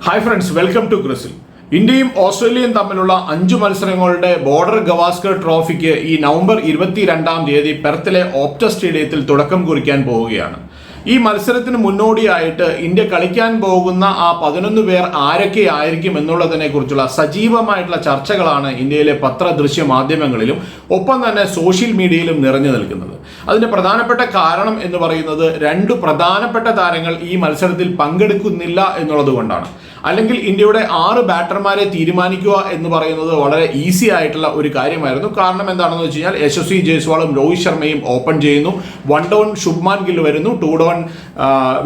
Hi friends, welcome to CRISIL. ഇന്ത്യയും ഓസ്ട്രേലിയയും തമ്മിലുള്ള 5 മത്സരങ്ങളുടെ ബോർഡർ ഗവാസ്കർ ട്രോഫിക്ക് ഈ നവംബർ 22 പെർത്തിലെ ഓപ്റ്റ സ്റ്റേഡിയത്തിൽ തുടക്കം കുറിക്കാൻ പോവുകയാണ്. ഈ മത്സരത്തിന് മുന്നോടിയായിട്ട് ഇന്ത്യ കളിക്കാൻ പോകുന്ന ആ 11 പേർ ആരൊക്കെ ആയിരിക്കും എന്നുള്ളതിനെ കുറിച്ചുള്ള സജീവമായിട്ടുള്ള ചർച്ചകളാണ് ഇന്ത്യയിലെ ദൃശ്യ മാധ്യമങ്ങളിലും ഒപ്പം തന്നെ സോഷ്യൽ മീഡിയയിലും നിറഞ്ഞു നിൽക്കുന്നത്. അതിന്റെ പ്രധാനപ്പെട്ട കാരണം എന്ന് പറയുന്നത് 2 പ്രധാനപ്പെട്ട താരങ്ങൾ ഈ മത്സരത്തിൽ പങ്കെടുക്കുന്നില്ല എന്നുള്ളത് കൊണ്ടാണ്. അല്ലെങ്കിൽ ഇന്ത്യയുടെ 6 ബാറ്റർമാരെ തീരുമാനിക്കുക എന്ന് പറയുന്നത് വളരെ ഈസി ആയിട്ടുള്ള ഒരു കാര്യമായിരുന്നു. കാരണം എന്താണെന്ന് വെച്ച് കഴിഞ്ഞാൽ യശസ്വി ജയ്സ്വാളും രോഹിത് ശർമ്മയും ഓപ്പൺ ചെയ്യുന്നു, 1 ഡൗൺ ശുഭ്മാൻ ഗിൽ വരുന്നു, 2 ഡൗൺ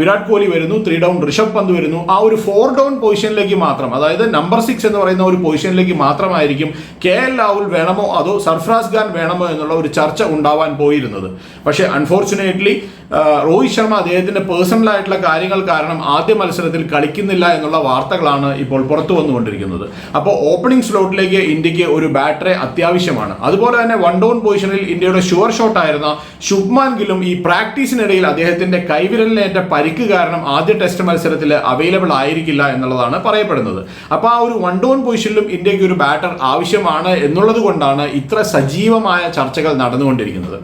വിരാട് കോഹ്ലി വരുന്നു, 3 ഡൗൺ ഋഷഭ് പന്ത് വരുന്നു. ആ ഒരു 4 ഡൗൺ പൊസിഷനിലേക്ക് മാത്രം, അതായത് നമ്പർ 6 എന്ന് പറയുന്ന ഒരു പൊസിഷനിലേക്ക് മാത്രമായിരിക്കും KL രാഹുൽ വേണമോ അതോ സർഫറാസ് ഖാൻ വേണമോ എന്നുള്ള ഒരു ചർച്ച ഉണ്ടാവാൻ പോയിരുന്നത്. പക്ഷേ അൺഫോർച്ചുനേറ്റ്ലി രോഹിത് ശർമ്മ അദ്ദേഹത്തിന്റെ പേഴ്സണൽ ആയിട്ടുള്ള കാര്യങ്ങൾ കാരണം ആദ്യ മത്സരത്തിൽ കളിക്കുന്നില്ല എന്നുള്ള വാർത്തകളാണ് ഇപ്പോൾ പുറത്തു വന്നുകൊണ്ടിരിക്കുന്നത്. അപ്പോൾ ഓപ്പണിംഗ് സ്ലോട്ടിലേക്ക് ഇന്ത്യക്ക് ഒരു ബാറ്ററെ അത്യാവശ്യമാണ്. അതുപോലെ തന്നെ 1 ഡൗൺ പൊസിഷനിൽ ഇന്ത്യയുടെ ഷുവർ ഷോട്ട് ആയിരുന്ന ശുഭ്മാൻ ഗില്ലും ഈ പ്രാക്ടീസിനിടയിൽ അദ്ദേഹത്തിന്റെ കൈവിരലിനേറ്റ പരിക്ക് കാരണം ആദ്യ ടെസ്റ്റ് മത്സരത്തിൽ അവൈലബിൾ ആയിരിക്കില്ല എന്നുള്ളതാണ് പറയപ്പെടുന്നത്. അപ്പോൾ ആ ഒരു 1 ഡൗൺ പൊസിഷനിലും ഇന്ത്യക്ക് ഒരു ബാറ്റർ ആവശ്യമാണ് എന്നുള്ളത് കൊണ്ടാണ് ഇത്ര സജീവമായ ചർച്ചകൾ നടന്നുകൊണ്ടിരിക്കുന്നത്.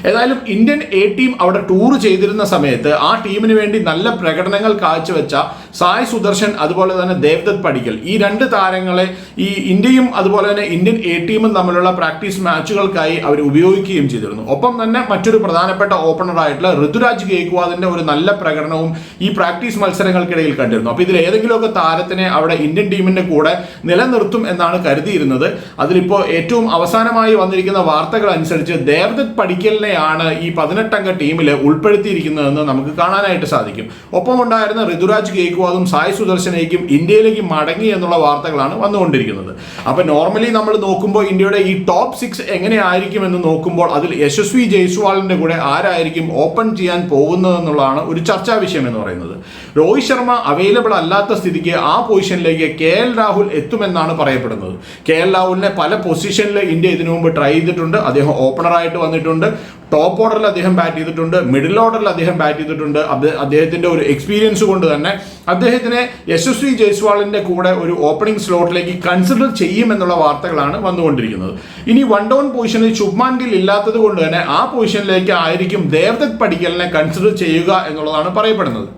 ഏതായാലും ഇന്ത്യൻ ടീം അവിടെ ടൂർ ചെയ്തിരുന്ന സമയത്ത് ആ ടീമിന് വേണ്ടി നല്ല പ്രകടനങ്ങൾ കാഴ്ചവെച്ച സായ് സുദർശൻ അതുപോലെ തന്നെ ദേവ്ദത്ത് പടിക്കൽ, ഈ 2 താരങ്ങളെ ഈ ഇന്ത്യയും അതുപോലെ തന്നെ ഇന്ത്യൻ ടീമും തമ്മിലുള്ള പ്രാക്ടീസ് മാച്ചുകൾക്കായി അവർ ഉപയോഗിക്കുകയും ചെയ്തിരുന്നു. ഒപ്പം തന്നെ മറ്റൊരു പ്രധാനപ്പെട്ട ഓപ്പണറായിട്ടുള്ള ഋതുരാജ് ഗെയ്ക്വാദിന്റെ ഒരു നല്ല പ്രകടനവും ഈ പ്രാക്ടീസ് മത്സരങ്ങൾക്കിടയിൽ കണ്ടിരുന്നു. അപ്പോൾ ഇതിൽ ഏതെങ്കിലുമൊക്കെ താരത്തിനെ അവിടെ ഇന്ത്യൻ ടീമിന്റെ കൂടെ നിലനിർത്തും എന്നാണ് കരുതിയിരുന്നത്. അതിലിപ്പോൾ ഏറ്റവും അവസാനമായി വന്നിരിക്കുന്ന വാർത്തകൾ അനുസരിച്ച് ദേവ്ദത്ത് പടിക്കലിനെ ാണ് ഈ 18 അംഗ ടീമിൽ ഉൾപ്പെടുത്തിയിരിക്കുന്നതെന്ന് നമുക്ക് കാണാനായിട്ട് സാധിക്കും. ഒപ്പം ഉണ്ടായിരുന്ന ഋതുരാജ് ഗെയ്ക്വാദും സായ് സുദർശനയ്ക്കും ഇന്ത്യയിലേക്ക് മടങ്ങി എന്നുള്ള വാർത്തകളാണ് വന്നുകൊണ്ടിരിക്കുന്നത്. അപ്പൊ നോർമലി നമ്മൾ നോക്കുമ്പോൾ ഇന്ത്യയുടെ ഈ ടോപ്പ് 6 എങ്ങനെയായിരിക്കും എന്ന് നോക്കുമ്പോൾ അതിൽ യശസ്വി ജയ്സ്വാളിന്റെ കൂടെ ആരായിരിക്കും ഓപ്പൺ ചെയ്യാൻ പോകുന്നതെന്നുള്ളതാണ് ഒരു ചർച്ചാ വിഷയം എന്ന് പറയുന്നത്. രോഹിത് ശർമ്മ അവൈലബിൾ അല്ലാത്ത സ്ഥിതിക്ക് ആ പൊസിഷനിലേക്ക് KL രാഹുൽ എത്തുമെന്നാണ് പറയപ്പെടുന്നത്. KL രാഹുലിനെ പല പൊസിഷനിൽ ഇന്ത്യ ഇതിനു മുമ്പ് ട്രൈ ചെയ്തിട്ടുണ്ട്. അദ്ദേഹം ഓപ്പണറായിട്ട് വന്നിട്ടുണ്ട്, ടോപ്പ് ഓർഡറിൽ അദ്ദേഹം ബാറ്റ് ചെയ്തിട്ടുണ്ട്, മിഡിൽ ഓർഡറിൽ അദ്ദേഹം ബാറ്റ് ചെയ്തിട്ടുണ്ട്. അദ്ദേഹത്തിന്റെ ഒരു എക്സ്പീരിയൻസ് കൊണ്ട് തന്നെ അദ്ദേഹത്തിനെ യശസ്വി ജയ്സ്വാളിന്റെ കൂടെ ഒരു ഓപ്പണിംഗ് സ്ലോട്ടിലേക്ക് കൺസിഡർ ചെയ്യുമെന്നുള്ള വാർത്തകളാണ് വന്നുകൊണ്ടിരിക്കുന്നത്. ഇനി 1 ഡൗൺ പൊസിഷനിൽ ശുഭ്മാൻ ഗിൽ ഇല്ലാത്തത് കൊണ്ട് തന്നെ ആ പൊസിഷനിലേക്ക് ആയിരിക്കും ദേവ്ദത്ത് പടിക്കലിനെ കൺസിഡർ ചെയ്യുക എന്നുള്ളതാണ് പറയപ്പെടുന്നത്.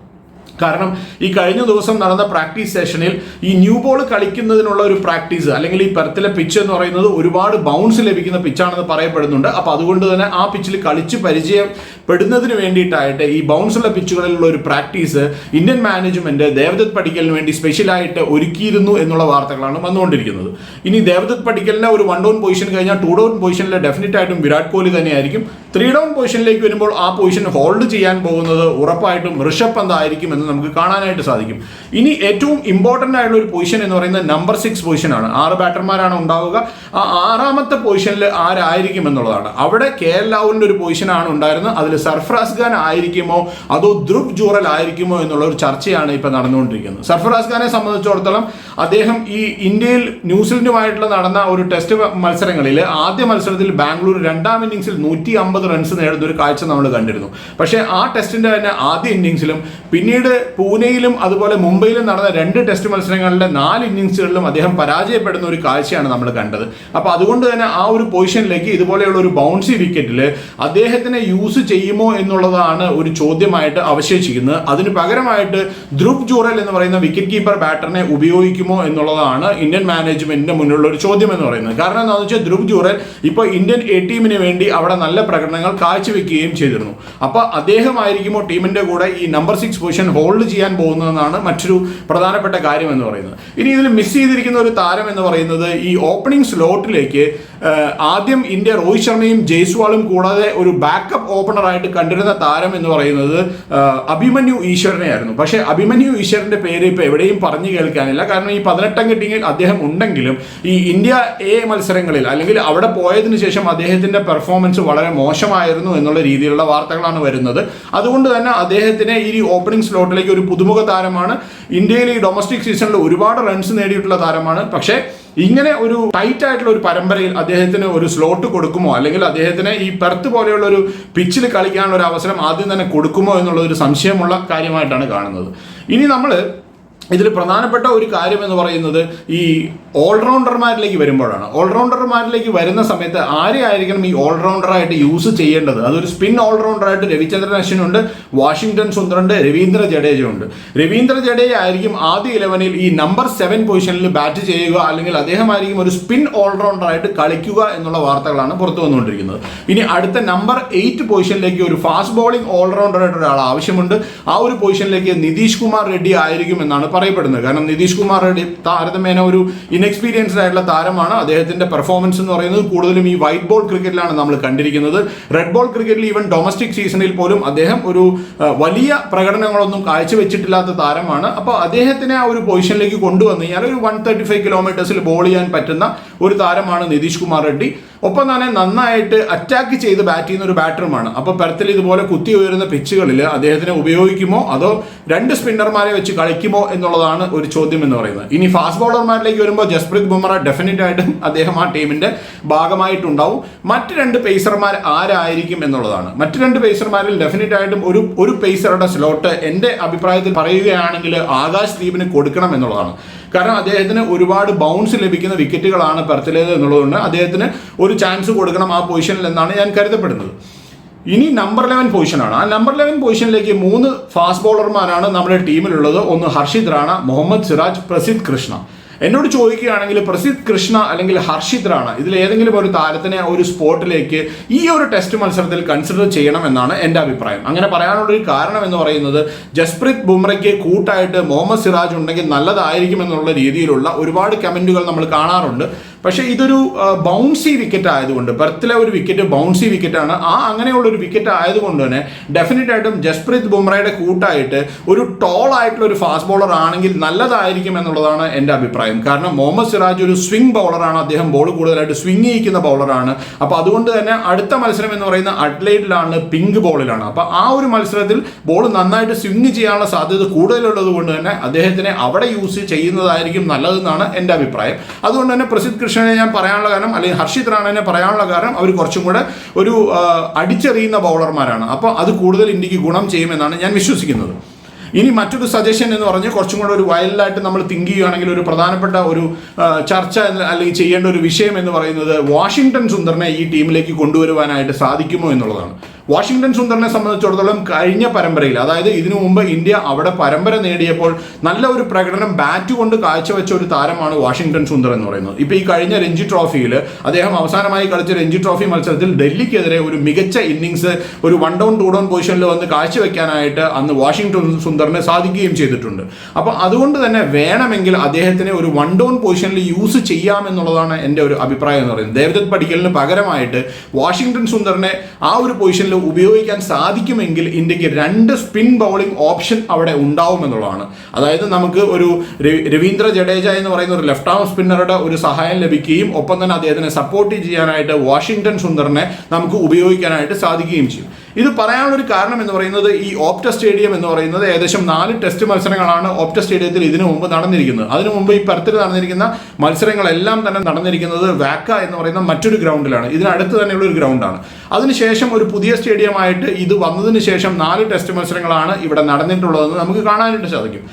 കാരണം ഈ കഴിഞ്ഞ ദിവസം നടന്ന പ്രാക്ടീസ് സെഷനിൽ ഈ ന്യൂ ബോൾ കളിക്കുന്നതിനുള്ള ഒരു പ്രാക്ടീസ്, അല്ലെങ്കിൽ ഈ പെർത്തിലെ പിച്ച് എന്ന് പറയുന്നത് ഒരുപാട് ബൗൺസ് ലഭിക്കുന്ന പിച്ചാണെന്ന് പറയപ്പെടുന്നുണ്ട്. അപ്പോൾ അതുകൊണ്ട് തന്നെ ആ പിച്ചിൽ കളിച്ച് പരിചയപ്പെടുന്നതിന് വേണ്ടിയിട്ടായിട്ട് ഈ ബൗൺസുള്ള പിച്ചുകളിലുള്ള ഒരു പ്രാക്ടീസ് ഇന്ത്യൻ മാനേജ്മെന്റ് ദേവ്ദത്ത് പടിക്കലിന് വേണ്ടി സ്പെഷ്യലായിട്ട് ഒരുക്കിയിരുന്നു എന്നുള്ള വാർത്തകളാണ് വന്നുകൊണ്ടിരിക്കുന്നത്. ഇനി ദേവ്ദത്ത് പടിക്കലിന്റെ ഒരു 1 ഡൗൺ പൊസിഷൻ കഴിഞ്ഞാൽ 2 ഡൗൺ പൊസിഷനിൽ ഡെഫിനറ്റ് ആയിട്ടും വിരാട് കോഹ്ലി തന്നെയായിരിക്കും. 3 ഡൗൺ പൊസിഷനിലേക്ക് വരുമ്പോൾ ആ പൊസിഷൻ ഹോൾഡ് ചെയ്യാൻ പോകുന്നത് ഉറപ്പായിട്ടും ഋഷഭ് പന്ത് ആയിരിക്കും എന്ന് നമുക്ക് കാണാനായിട്ട് സാധിക്കും. ഇനി ഏറ്റവും ഇമ്പോർട്ടന്റ് ആയിട്ടുള്ള ഒരു പൊസിഷൻ എന്ന് പറയുന്നത് നമ്പർ 6 പൊസിഷനാണ്. 6 ബാറ്റർമാരാണ് ഉണ്ടാവുക. ആ 6ാമത്തെ പൊസിഷനിൽ ആരായിരിക്കും എന്നുള്ളതാണ്. അവിടെ KL രാഹുലിന്റെ ഒരു പൊസിഷനാണ് ഉണ്ടായിരുന്നത്. അതിൽ സർഫറാസ് ഖാൻ ആയിരിക്കുമോ അതോ ധ്രുവ് ജൂറൽ ആയിരിക്കുമോ എന്നുള്ള ഒരു ചർച്ചയാണ് ഇപ്പൊ നടന്നുകൊണ്ടിരിക്കുന്നത്. സർഫറാസ് ഖാനെ സംബന്ധിച്ചിടത്തോളം അദ്ദേഹം ഈ ഇന്ത്യയിൽ ന്യൂസിലൻഡുമായിട്ടുള്ള നടന്ന ഒരു ടെസ്റ്റ് മത്സരങ്ങളിൽ ആദ്യ മത്സരത്തിൽ ബാംഗ്ലൂർ 2ാം ഇന്നിംഗ്സിൽ 150 റൺസ് നേടുന്ന ഒരു കാഴ്ച നമ്മൾ കണ്ടിരുന്നു. പക്ഷേ ആ ടെസ്റ്റിന്റെ തന്നെ ആദ്യ ഇന്നിംഗ്സിലും പിന്നീട് പൂനെയിലും അതുപോലെ മുംബൈയിലും നടന്ന 2 ടെസ്റ്റ് മത്സരങ്ങളിലെ 4 ഇന്നിംഗ്സുകളിലും അദ്ദേഹം പരാജയപ്പെടുന്ന ഒരു കാഴ്ചയാണ് നമ്മൾ കണ്ടത്. അപ്പൊ അതുകൊണ്ട് തന്നെ ആ ഒരു പൊസിഷനിലേക്ക് ഇതുപോലെയുള്ള ഒരു ബൗൺസി വിക്കറ്റിൽ അദ്ദേഹത്തിനെ യൂസ് ചെയ്യുമോ എന്നുള്ളതാണ് ഒരു ചോദ്യമായിട്ട് അവശേഷിക്കുന്നത്. അതിന് പകരമായിട്ട് ധ്രുവ് ജൂറൽ എന്ന് പറയുന്ന വിക്കറ്റ് കീപ്പർ ബാറ്ററിനെ ഉപയോഗിക്കുമോ എന്നുള്ളതാണ് ഇന്ത്യൻ മാനേജ്മെന്റിന്റെ മുന്നിലുള്ള ഒരു ചോദ്യം എന്ന് പറയുന്നത്. കാരണം എന്താണെന്ന് വെച്ചാൽ ധ്രുവ് ജൂറൽ ഇപ്പോൾ ഇന്ത്യൻ ടീമിന് വേണ്ടി അവിടെ നല്ല പ്രകടനങ്ങൾ കാഴ്ചവെക്കുകയും ചെയ്തിരുന്നു. അപ്പൊ അദ്ദേഹമായിരിക്കുമോ ടീമിന്റെ കൂടെ ഈ നമ്പർ 6 പൊസിഷൻ ഹോൾഡ് ചെയ്യാൻ പോകുന്നതെന്നാണ് മറ്റൊരു പ്രധാനപ്പെട്ട കാര്യം എന്ന് പറയുന്നത്. ഇനി ഇതിൽ മിസ് ചെയ്തിരിക്കുന്ന ഒരു താരം എന്ന് പറയുന്നത് ഈ ഓപ്പണിംഗ് സ്ലോട്ടിലേക്ക് ആദ്യം ഇന്ത്യ രോഹിത് ശർമ്മയും ജയ്സ്വാളും കൂടാതെ ഒരു ബാക്കപ്പ് ഓപ്പണറായിട്ട് കണ്ടിരുന്ന താരം എന്ന് പറയുന്നത് അഭിമന്യു ഈശ്വരനെ ആയിരുന്നു. പക്ഷേ അഭിമന്യു ഈശ്വരന്റെ പേര് ഇപ്പോൾ എവിടെയും പറഞ്ഞു കേൾക്കാനില്ല. കാരണം ഈ 18 അംഗ ടീമിൽ അദ്ദേഹം ഉണ്ടെങ്കിലും ഈ ഇന്ത്യ മത്സരങ്ങളിൽ അല്ലെങ്കിൽ അവിടെ പോയതിനു ശേഷം അദ്ദേഹത്തിന്റെ പെർഫോമൻസ് വളരെ മോശമായിരുന്നു എന്നുള്ള രീതിയിലുള്ള വാർത്തകളാണ് വരുന്നത്. അതുകൊണ്ട് തന്നെ അദ്ദേഹത്തിനെ ഈ ഓപ്പണിംഗ് സ്ലോട്ടിലേക്ക് ഒരു പുതുമുഖ താരമാണ്. ഇന്ത്യയിൽ ഈ ഡൊമസ്റ്റിക് സീസണിൽ ഒരുപാട് റൺസ് നേടിയിട്ടുള്ള താരമാണ്. പക്ഷേ ഇങ്ങനെ ഒരു ടൈറ്റ് ആയിട്ടുള്ള ഒരു പരമ്പരയിൽ അദ്ദേഹത്തിന് ഒരു സ്ലോട്ട് കൊടുക്കുമോ, അല്ലെങ്കിൽ അദ്ദേഹത്തിന് ഈ പെർത്ത് പോലെയുള്ള ഒരു പിച്ചിൽ കളിക്കാനുള്ള ഒരു അവസരം ആദ്യം തന്നെ കൊടുക്കുമോ എന്നുള്ള ഒരു സംശയമുള്ള കാര്യമായിട്ടാണ് കാണുന്നത്. ഇനി നമ്മൾ ഇതിൽ പ്രധാനപ്പെട്ട ഒരു കാര്യം എന്ന് പറയുന്നത് ഈ ഓൾറൗണ്ടർമാരിലേക്ക് വരുമ്പോഴാണ്. ഓൾറൗണ്ടർമാരിലേക്ക് വരുന്ന സമയത്ത് ആരെയായിരിക്കണം ഈ ഓൾറൗണ്ടറായിട്ട് യൂസ് ചെയ്യേണ്ടത്? അതൊരു സ്പിൻ ഓൾറൗണ്ടറായിട്ട് രവിചന്ദ്രൻ അശ്വിനുണ്ട്, വാഷിംഗ്ടൺ സുന്ദറുണ്ട്, രവീന്ദ്ര ജഡേജ ഉണ്ട്. രവീന്ദ്ര ജഡേജ ആയിരിക്കും ആദ്യ 11-ൽ ഈ നമ്പർ 7 പൊസിഷനിൽ ബാറ്റ് ചെയ്യുക, അല്ലെങ്കിൽ അദ്ദേഹമായിരിക്കും ഒരു സ്പിൻ ഓൾറൗണ്ടറായിട്ട് കളിക്കുക എന്നുള്ള വാർത്തകളാണ് പുറത്തു വന്നുകൊണ്ടിരിക്കുന്നത്. ഇനി അടുത്ത നമ്പർ 8 പൊസിഷനിലേക്ക് ഒരു ഫാസ്റ്റ് ബോളിംഗ് ഓൾറൗണ്ടറായിട്ട് ഒരാൾ ആവശ്യമുണ്ട്. ആ ഒരു പൊസിഷനിലേക്ക് നിതീഷ് കുമാർ റെഡ്ഡി ആയിരിക്കും എന്നാണ് പറയപ്പെടുന്നത്. കാരണം നിതീഷ് കുമാർ റെഡ്ഡി താരതമ്യേന ഒരു ഇൻഎക്സ്പീരിയൻസ്ഡ് ആയിട്ടുള്ള താരമാണ്. അദ്ദേഹത്തിന്റെ പെർഫോമൻസ് എന്ന് പറയുന്നത് കൂടുതലും ഈ വൈറ്റ് ബോൾ ക്രിക്കറ്റിലാണ് നമ്മൾ കണ്ടിരിക്കുന്നത്. റെഡ് ബോൾ ക്രിക്കറ്റിൽ ഈവൻ ഡൊമസ്റ്റിക് സീസണിൽ പോലും അദ്ദേഹം ഒരു വലിയ പ്രകടനങ്ങളൊന്നും കാഴ്ചവെച്ചിട്ടില്ലാത്ത താരമാണ്. അപ്പോൾ അദ്ദേഹത്തിനെ ആ ഒരു പൊസിഷനിലേക്ക് കൊണ്ടുവന്നു കഴിഞ്ഞാൽ ഒരു 135 കിലോമീറ്റേഴ്സിൽ ബോൾ ചെയ്യാൻ പറ്റുന്ന ഒരു താരമാണ് നിതീഷ് കുമാർ റെഡ്ഡി. ഒപ്പം തന്നെ നന്നായിട്ട് അറ്റാക്ക് ചെയ്ത് ബാറ്റ് ചെയ്യുന്ന ഒരു ബാറ്ററുമാണ്. അപ്പോൾ പെർത്തിൽ ഇതുപോലെ കുത്തി ഉയരുന്ന പിച്ചുകളിൽ അദ്ദേഹത്തിനെ ഉപയോഗിക്കുമോ അതോ 2 സ്പിന്നർമാരെ വെച്ച് കളിക്കുമോ എന്നുള്ളതാണ് ഒരു ചോദ്യം എന്ന് പറയുന്നത്. ഇനി ഫാസ്റ്റ് ബോളർമാരിലേക്ക് വരുമ്പോൾ ജസ്പ്രീത് ബുംറ ഡെഫിനറ്റ് ആയിട്ടും അദ്ദേഹം ആ ടീമിന്റെ ഭാഗമായിട്ടുണ്ടാവും. മറ്റ് 2 പേസർമാർ ആരായിരിക്കും എന്നുള്ളതാണ്. മറ്റ് 2 പേസർമാരിൽ ഡെഫിനറ്റ് ആയിട്ടും ഒരു പേസറുടെ സ്ലോട്ട് എൻ്റെ അഭിപ്രായത്തിൽ പറയുകയാണെങ്കിൽ ആകാശ് ദീപിന് കൊടുക്കണം എന്നുള്ളതാണ്. കാരണം അദ്ദേഹത്തിന് ഒരുപാട് ബൗൺസ് ലഭിക്കുന്ന വിക്കറ്റുകളാണ് പെർത്തിലേത് എന്നുള്ളതുകൊണ്ട് അദ്ദേഹത്തിന് ഒരു ചാൻസ് കൊടുക്കണം ആ പൊസിഷനിൽ എന്നാണ് ഞാൻ കരുതപ്പെടുന്നത്. ഇനി നമ്പർ 11 പൊസിഷനാണ്. ആ നമ്പർ 11 പൊസിഷനിലേക്ക് 3 ഫാസ്റ്റ് ബോളർമാരാണ് നമ്മുടെ ടീമിലുള്ളത്. ഒന്ന് ഹർഷിത് റാണ, മുഹമ്മദ് സിറാജ്, പ്രസിദ്ധ് കൃഷ്ണ. എന്നോട് ചോദിക്കുകയാണെങ്കിൽ പ്രസിദ്ധ് കൃഷ്ണ അല്ലെങ്കിൽ ഹർഷിത് റാണ ഇതിൽ ഏതെങ്കിലും ഒരു താരത്തിനെ ഒരു സ്പോട്ടിലേക്ക് ഈ ഒരു ടെസ്റ്റ് മത്സരത്തിൽ കൺസിഡർ ചെയ്യണം എന്നാണ് എൻ്റെ അഭിപ്രായം. അങ്ങനെ പറയാനുള്ളൊരു കാരണം എന്ന് പറയുന്നത് ജസ്പ്രീത് ബുംറയ്ക്ക് കൂട്ടായിട്ട് മുഹമ്മദ് സിറാജ് ഉണ്ടെങ്കിൽ നല്ലതായിരിക്കും എന്നുള്ള രീതിയിലുള്ള ഒരുപാട് കമൻറ്റുകൾ നമ്മൾ കാണാറുണ്ട്. പക്ഷേ ഇതൊരു ബൗൺസി വിക്കറ്റ് ആയതുകൊണ്ട്, പെർത്തിലെ ഒരു വിക്കറ്റ് ബൗൺസി വിക്കറ്റാണ്. അങ്ങനെയുള്ള ഒരു വിക്കറ്റ് ആയതുകൊണ്ട് തന്നെ ഡെഫിനറ്റ് ആയിട്ടും ജസ്പ്രീത് ബുംറയുടെ കൂട്ടായിട്ട് ഒരു ടോൾ ആയിട്ടുള്ള ഒരു ഫാസ്റ്റ് ബോളർ ആണെങ്കിൽ നല്ലതായിരിക്കും എന്നുള്ളതാണ് എൻ്റെ അഭിപ്രായം. കാരണം മുഹമ്മദ് സിറാജ് ഒരു സ്വിംഗ് ബൗളറാണ്, അദ്ദേഹം ബോൾ കൂടുതലായിട്ട് സ്വിംഗ് ചെയ്യിക്കുന്ന ബൗളറാണ്. അപ്പോൾ അതുകൊണ്ട് തന്നെ അടുത്ത മത്സരം എന്ന് പറയുന്ന അഡ്ലൈഡിലാണ്, പിങ്ക് ബോളിലാണ്. അപ്പോൾ ആ ഒരു മത്സരത്തിൽ ബോൾ നന്നായിട്ട് സ്വിംഗ് ചെയ്യാനുള്ള സാധ്യത കൂടുതലുള്ളത് കൊണ്ട് തന്നെ അദ്ദേഹത്തിനെ അവിടെ യൂസ് ചെയ്യുന്നതായിരിക്കും നല്ലതെന്നാണ് എൻ്റെ അഭിപ്രായം. അതുകൊണ്ട് തന്നെ പ്രസിദ്ധ് കൃഷ്ണനെ ഞാൻ പറയാനുള്ള കാരണം, അല്ലെങ്കിൽ ഹർഷിത് റാണനെ പറയാനുള്ള കാരണം, അവർ കുറച്ചും കൂടെ ഒരു അടിച്ചെറിയുന്ന ബൗളർമാരാണ്. അപ്പോൾ അത് കൂടുതൽ ഇന്ത്യക്ക് ഗുണം ചെയ്യുമെന്നാണ് ഞാൻ വിശ്വസിക്കുന്നത്. ഇനി മറ്റൊരു സജഷൻ എന്ന് പറഞ്ഞ് കുറച്ചും കൂടെ ഒരു വൈൽഡായിട്ട് നമ്മൾ തിങ്ക് ചെയ്യുകയാണെങ്കിൽ ഒരു പ്രധാനപ്പെട്ട ഒരു ചർച്ച അല്ലെങ്കിൽ ചെയ്യേണ്ട ഒരു വിഷയം എന്ന് പറയുന്നത് വാഷിംഗ്ടൺ സുന്ദറിനെ ഈ ടീമിലേക്ക് കൊണ്ടുവരുവാനായിട്ട് സാധിക്കുമോ എന്നുള്ളതാണ്. വാഷിംഗ്ടൺ സുന്ദറിനെ സംബന്ധിച്ചിടത്തോളം കഴിഞ്ഞ പരമ്പരയിൽ, അതായത് ഇതിനു മുമ്പ് ഇന്ത്യ അവിടെ പരമ്പര നേടിയപ്പോൾ നല്ല ഒരു പ്രകടനം ബാറ്റ് കൊണ്ട് കാഴ്ചവെച്ച ഒരു താരമാണ് വാഷിംഗ്ടൺ സുന്ദർ എന്ന് പറയുന്നത്. ഇപ്പോൾ ഈ കഴിഞ്ഞ രഞ്ജി ട്രോഫിയിൽ അദ്ദേഹം അവസാനമായി കളിച്ച രഞ്ജി ട്രോഫി മത്സരത്തിൽ ഡൽഹിക്കെതിരെ ഒരു മികച്ച ഇന്നിങ്സ് ഒരു 1 ഡൗൺ 2 ഡൗൺ പൊസിഷനിൽ വന്ന് കാഴ്ചവെക്കാനായിട്ട് അന്ന് വാഷിംഗ്ടൺ സുന്ദറിന് സാധിക്കുകയും ചെയ്തിട്ടുണ്ട്. അപ്പോൾ അതുകൊണ്ട് തന്നെ വേണമെങ്കിൽ അദ്ദേഹത്തിനെ ഒരു 1 ഡൗൺ പൊസിഷനിൽ യൂസ് ചെയ്യാമെന്നുള്ളതാണ് എൻ്റെ ഒരു അഭിപ്രായം എന്ന് പറയുന്നത്. ദേവദത്ത് പടിക്കലിന് പകരമായിട്ട് വാഷിംഗ്ടൺ സുന്ദറിനെ ആ ഒരു പൊസിഷനിൽ ഉപയോഗിക്കാൻ സാധിക്കുമെങ്കിൽ ഇന്ത്യക്ക് 2 സ്പിൻ ബൗളിംഗ് ഓപ്ഷൻ അവിടെ ഉണ്ടാവുമെന്നുള്ളതാണ്. അതായത് നമുക്ക് ഒരു രവീന്ദ്ര ജഡേജ എന്ന് പറയുന്ന ഒരു ലെഫ്റ്റ് ആം സ്പിന്നറുടെ ഒരു സഹായം ലഭിക്കുകയും ഒപ്പം തന്നെ അദ്ദേഹത്തിനെ സപ്പോർട്ട് ചെയ്യാനായിട്ട് വാഷിംഗ്ടൺ സുന്ദറിനെ നമുക്ക് ഉപയോഗിക്കാനായിട്ട് സാധിക്കുകയും ചെയ്യും. ഇത് പറയാനുള്ളൊരു കാരണം എന്ന് പറയുന്നത് ഈ ഓപ്റ്റ സ്റ്റേഡിയം എന്ന് പറയുന്നത് ഏകദേശം 4 ടെസ്റ്റ് മത്സരങ്ങളാണ് ഓപ്റ്റ സ്റ്റേഡിയത്തിൽ ഇതിനു മുമ്പ് നടന്നിരിക്കുന്നത്. അതിനു മുമ്പ് ഈ പെർത്തിൽ നടന്നിരിക്കുന്ന മത്സരങ്ങളെല്ലാം തന്നെ നടന്നിരിക്കുന്നത് വാക്ക എന്ന് പറയുന്ന മറ്റൊരു ഗ്രൗണ്ടിലാണ്. ഇതിനടുത്ത് തന്നെയുള്ള ഒരു ഗ്രൗണ്ടാണ്. അതിനുശേഷം ഒരു പുതിയ സ്റ്റേഡിയമായിട്ട് ഇത് വന്നതിന് ശേഷം 4 ടെസ്റ്റ് മത്സരങ്ങളാണ് ഇവിടെ നടന്നിട്ടുള്ളതെന്ന് നമുക്ക് കാണാനായിട്ട് സാധിക്കും.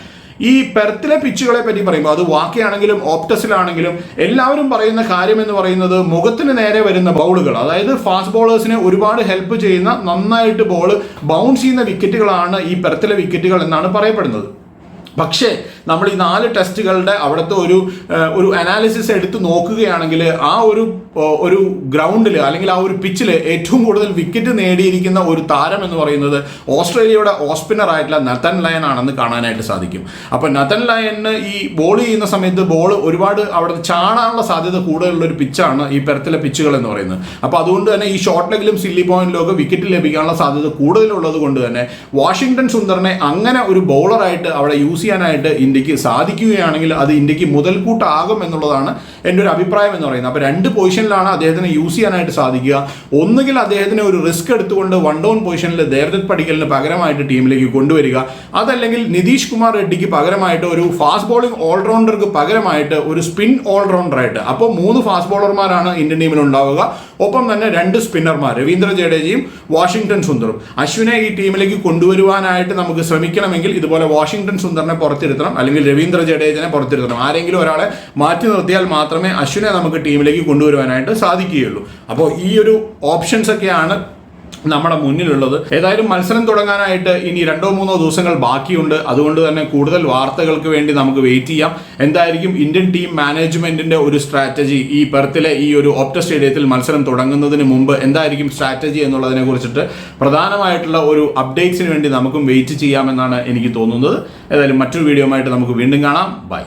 ഈ പെർത്തിലെ പിച്ചുകളെ പറ്റി പറയുമ്പോൾ അത് വാക്കയാണെങ്കിലും ഓപ്റ്റസിലാണെങ്കിലും എല്ലാവരും പറയുന്ന കാര്യം എന്ന് പറയുന്നത് മുഖത്തിന് നേരെ വരുന്ന ബൗളുകൾ, അതായത് ഫാസ്റ്റ് ബോളേഴ്സിനെ ഒരുപാട് ഹെൽപ്പ് ചെയ്യുന്ന, നന്നായിട്ട് ബോൾ ബൗൺസ് ചെയ്യുന്ന വിക്കറ്റുകളാണ് ഈ പെർത്തിലെ വിക്കറ്റുകൾ എന്നാണ് പറയപ്പെടുന്നത്. പക്ഷേ നമ്മൾ ഈ 4 ടെസ്റ്റുകളുടെ അവിടുത്തെ ഒരു അനാലിസിസ് എടുത്ത് നോക്കുകയാണെങ്കിൽ ആ ഒരു ഗ്രൗണ്ടിൽ അല്ലെങ്കിൽ ആ ഒരു പിച്ചിൽ ഏറ്റവും കൂടുതൽ വിക്കറ്റ് നേടിയിരിക്കുന്ന ഒരു താരം എന്ന് പറയുന്നത് ഓസ്ട്രേലിയയുടെ ഓസ്പിന്നർ ആയിട്ടുള്ള നതൻ ലയൻ ആണെന്ന് കാണാനായിട്ട് സാധിക്കും. അപ്പോൾ നതൻ ലയന് ഈ ബോൾ ചെയ്യുന്ന സമയത്ത് ബോൾ ഒരുപാട് അവിടെ ചാടാനുള്ള സാധ്യത കൂടുതലുള്ള ഒരു പിച്ചാണ് ഈ പെർത്തിലെ പിച്ചുകൾ എന്ന് പറയുന്നത്. അപ്പോൾ അതുകൊണ്ട് തന്നെ ഈ ഷോർട്ട് ലെഗിലും സില്ലി പോയിന്റിലൊക്കെ വിക്കറ്റ് ലഭിക്കാനുള്ള സാധ്യത കൂടുതലുള്ളത് കൊണ്ട് തന്നെ വാഷിംഗ്ടൺ സുന്ദറിനെ അങ്ങനെ ഒരു ബൗളറായിട്ട് അവിടെ യൂസ് ചെയ്യാനായിട്ട് ഇന്ത്യക്ക് സാധിക്കുകയാണെങ്കിൽ അത് ഇന്ത്യക്ക് മുതൽക്കൂട്ടാകും എന്നുള്ളതാണ് എൻ്റെ ഒരു അഭിപ്രായം എന്ന് പറയുന്നത്. അപ്പോൾ 2 പൊസിഷൻ പൊസിഷനിലാണ് അദ്ദേഹത്തിന് യൂസ് ചെയ്യാനായിട്ട് സാധിക്കുക. ഒന്നുകിൽ അദ്ദേഹത്തിന് ഒരു റിസ്ക് എടുത്തുകൊണ്ട് 1 ഡൗൺ പൊസിഷനിൽ ദേവദത്ത് പടിക്കലിന് പകരമായിട്ട് ടീമിലേക്ക് കൊണ്ടുവരിക, അതല്ലെങ്കിൽ നിതീഷ് കുമാർ റെഡ്ഡിക്ക് പകരമായിട്ട് ഒരു ഫാസ്റ്റ് ബോളിംഗ് ഓൾറൗണ്ടർക്ക് പകരമായിട്ട് ഒരു സ്പിൻ ഓൾറൗണ്ടറായിട്ട്. അപ്പോൾ 3 ഫാസ്റ്റ് ബോളർമാരാണ് ഇന്ത്യൻ ടീമിൽ ഉണ്ടാവുക. ഒപ്പം തന്നെ 2 സ്പിന്നർമാർ രവീന്ദ്ര ജഡേജയും വാഷിംഗ്ടൺ സുന്ദറും. അശ്വിനെ ഈ ടീമിലേക്ക് കൊണ്ടുവരുവാനായിട്ട് നമുക്ക് ശ്രമിക്കണമെങ്കിൽ ഇതുപോലെ വാഷിംഗ്ടൺ സുന്ദറിനെ പുറത്തിരുത്തണം, അല്ലെങ്കിൽ രവീന്ദ്ര ജഡേജനെ പുറത്തിരുത്തണം. ആരെങ്കിലും ഒരാളെ മാറ്റി നിർത്തിയാൽ മാത്രമേ അശ്വിനെ നമുക്ക് ടീമിലേക്ക് കൊണ്ടുവരുവാനായിട്ട് സാധിക്കുകയുള്ളൂ. അപ്പോൾ ഈ ഒരു ഓപ്ഷൻസ് ഒക്കെയാണ് നമ്മുടെ മുന്നിലുള്ളത്. ഏതായാലും മത്സരം തുടങ്ങാനായിട്ട് ഇനി 2-3 ദിവസങ്ങൾ ബാക്കിയുണ്ട്. അതുകൊണ്ട് തന്നെ കൂടുതൽ വാർത്തകൾക്ക് വേണ്ടി നമുക്ക് വെയിറ്റ് ചെയ്യാം. എന്തായിരിക്കും ഇന്ത്യൻ ടീം മാനേജ്മെന്റിന്റെ ഒരു സ്ട്രാറ്റജി, ഈ പെർത്തിലെ ഈ ഒരു ഓപ്റ്റ സ്റ്റേഡിയത്തിൽ മത്സരം തുടങ്ങുന്നതിന് മുമ്പ് എന്തായിരിക്കും സ്ട്രാറ്റജി എന്നുള്ളതിനെ കുറിച്ചിട്ട് പ്രധാനമായിട്ടുള്ള ഒരു അപ്ഡേറ്റ്സിന് വേണ്ടി നമുക്കും വെയിറ്റ് ചെയ്യാമെന്നാണ് എനിക്ക് തോന്നുന്നത്. ഏതായാലും മറ്റൊരു വീഡിയോ ആയിട്ട് നമുക്ക് വീണ്ടും കാണാം. ബൈ.